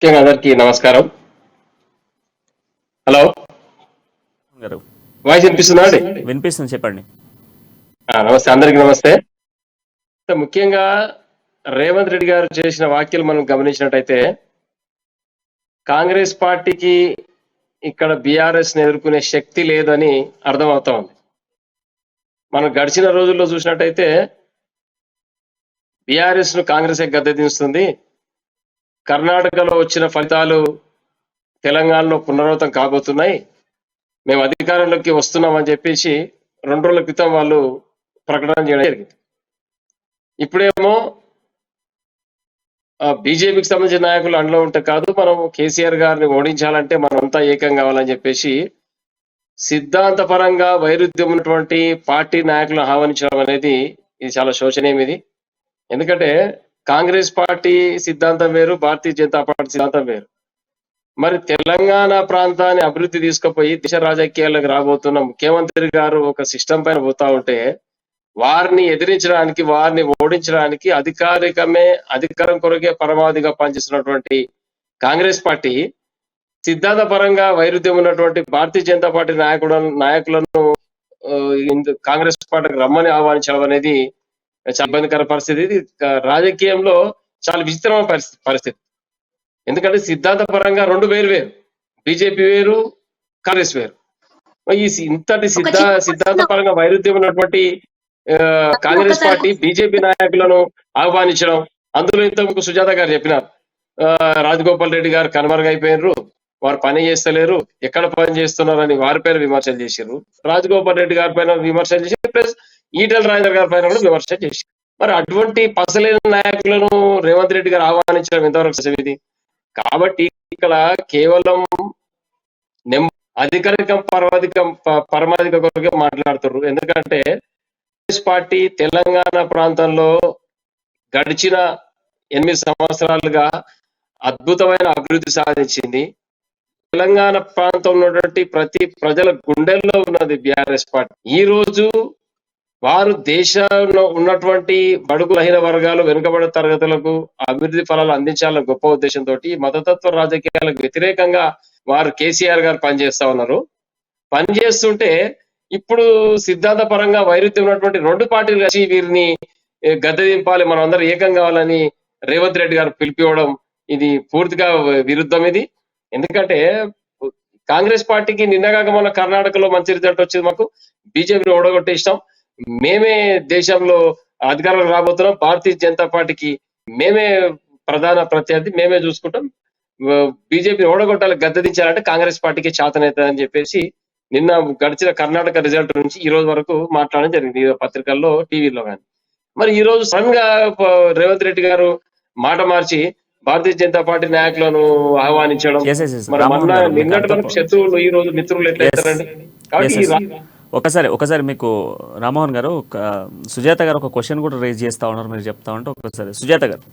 ముఖ్యంగా అందరికీ నమస్కారం. హలో, గారు వాయిస్ వినిపిస్తుందా అండి? వినిపిస్తుంది, చెప్పండి. నమస్తే, అందరికీ నమస్తే. ముఖ్యంగా రేవంత్ రెడ్డి గారు చేసిన వ్యాఖ్యలు మనం గమనించినట్టయితే, కాంగ్రెస్ పార్టీకి ఇక్కడ బీఆర్ఎస్ ని ఎదుర్కొనే శక్తి లేదని అర్థమవుతా ఉంది. మనం గడిచిన రోజుల్లో చూసినట్టయితే బీఆర్ఎస్ ను కాంగ్రెస్ గద్దెదిస్తుంది. కర్ణాటకలో వచ్చిన ఫలితాలు తెలంగాణలో పునరావృతం కాబోతున్నాయి. మేము అధికారంలోకి వస్తున్నామని చెప్పేసి 2 రోజుల క్రితం వాళ్ళు ప్రకటన చేయడం జరిగింది. ఇప్పుడేమో బీజేపీకి సంబంధించిన నాయకులు అందులో ఉంటే కాదు, మనం కేసీఆర్ గారిని ఓడించాలంటే మనంతా ఏకం కావాలని చెప్పేసి సిద్ధాంతపరంగా వైరుధ్యం ఉన్నటువంటి పార్టీ నాయకులను ఆహ్వానించడం అనేది ఇది చాలా శోచనీయం. ఇది ఎందుకంటే కాంగ్రెస్ పార్టీ సిద్ధాంతం వేరు, భారతీయ జనతా పార్టీ సిద్ధాంతం వేరు. మరి తెలంగాణ ప్రాంతాన్ని అభివృద్ధి తీసుకుపోయి దేశ రాజకీయాలకు రాబోతున్న ముఖ్యమంత్రి గారు ఒక సిస్టమ్ పైన పోతా ఉంటే వారిని ఎదిరించడానికి, వారిని ఓడించడానికి అధికారం కొరకే పరమావధిగా పనిచేస్తున్నటువంటి కాంగ్రెస్ పార్టీ సిద్ధాంతపరంగా వైరుధ్యం ఉన్నటువంటి భారతీయ జనతా పార్టీ నాయకులను కాంగ్రెస్ పార్టీకి రమ్మని ఆహ్వానించడం అనేది చాలా ఇబ్బందికర పరిస్థితి. ఇది రాజకీయంలో చాలా విచిత్రమైన పరిస్థితి. ఎందుకంటే సిద్ధాంతపరంగా రెండు వేరు వేరు, బీజేపీ వేరు, కాంగ్రెస్ వేరు. ఈ ఇంతటి సిద్ధాంతపరంగా వైరుధ్యం ఉన్నటువంటి కాంగ్రెస్ పార్టీ బీజేపీ నాయకులను ఆహ్వానించడం, అందులో ఇంతకు సుజాత గారు చెప్పినారు, రాజగోపాల్ రెడ్డి గారు కనుమరుగైపోయినారు, వారు పని చేస్తలేరు, ఎక్కడ పని చేస్తున్నారని వారి పైన విమర్శలు చేశారు. రాజగోపాల్ రెడ్డి గారి పైన విమర్శలు చేశారు, ప్లస్ ఈటెల రాజేందర్ గారి పైన కూడా విమర్శలు చేశారు. మరి అటువంటి పసలేని నాయకులను రేవంత్ రెడ్డి గారు ఆహ్వానించడం ఎంతవరకు సరిది? కాబట్టి ఇక్కడ కేవలం అధికారికం పరమాధిక కొరకే మాట్లాడుతున్నారు. ఎందుకంటే కాంగ్రెస్ పార్టీ తెలంగాణ ప్రాంతంలో గడిచిన 8 సంవత్సరాలుగా అద్భుతమైన అభివృద్ధి సాధించింది. తెలంగాణ ప్రాంతంలో ఉన్నటువంటి ప్రతి ప్రజల గుండెల్లో ఉన్నది బీఆర్ఎస్ పార్టీ. ఈ రోజు వారు దేశంలో ఉన్నటువంటి బడుగు రహిత వర్గాలు, వెనుకబడిన తరగతులకు అభివృద్ధి ఫలాలు అందించాలన్న గొప్ప ఉద్దేశంతో మతతత్వ రాజకీయాలకు వ్యతిరేకంగా వారు కేసీఆర్ గారు పనిచేస్తా ఉన్నారు. పనిచేస్తుంటే ఇప్పుడు సిద్ధాంత పరంగా వైరుధ్యం ఉన్నటువంటి 2 పార్టీలు కలిసి వీరిని గద్దె దింపాలి, మనం అందరం ఏకం కావాలని రేవంత్ రెడ్డి గారు పిలిపివ్వడం ఇది పూర్తిగా విరుద్ధం. ఇది ఎందుకంటే కాంగ్రెస్ పార్టీకి నిన్నగాక మన కర్ణాటకలో మంచి రిజల్ట్ వచ్చింది, మాకు బీజేపీని ఓడగొట్టే ఇష్టం, మేమే దేశంలో అధికారంలో రాబోతున్నాం, భారతీయ జనతా పార్టీకి మేమే ప్రధాన ప్రత్యర్థి, మేమే చూసుకుంటాం, బీజేపీని ఓడగొట్టాలి, గద్దెదించాలంటే కాంగ్రెస్ పార్టీకి చేతనవుతుందని చెప్పేసి నిన్న గడిచిన కర్ణాటక రిజల్ట్ నుంచి ఈ రోజు వరకు మాట్లాడడం జరిగింది, పత్రికల్లో, టీవీలో కానీ. మరి ఈ రోజు సడన్ గా రేవంత్ రెడ్డి గారు మాట మార్చి భారతీయ జనతా పార్టీ నాయకులను ఆహ్వానించడం, మరి మొన్న నిన్నటి వరకు శత్రువులు ఈ రోజు మిత్రులు ఎట్లయితారండి? కాబట్టి ఒకసారి మీకు రామ్మోహన్ గారు, సుజాత గారు ఒక క్వశ్చన్ కూడా రేజ్ చేస్తా ఉన్నారు, మీరు చెప్తా ఉంటే ఒకసారి సుజాత గారు.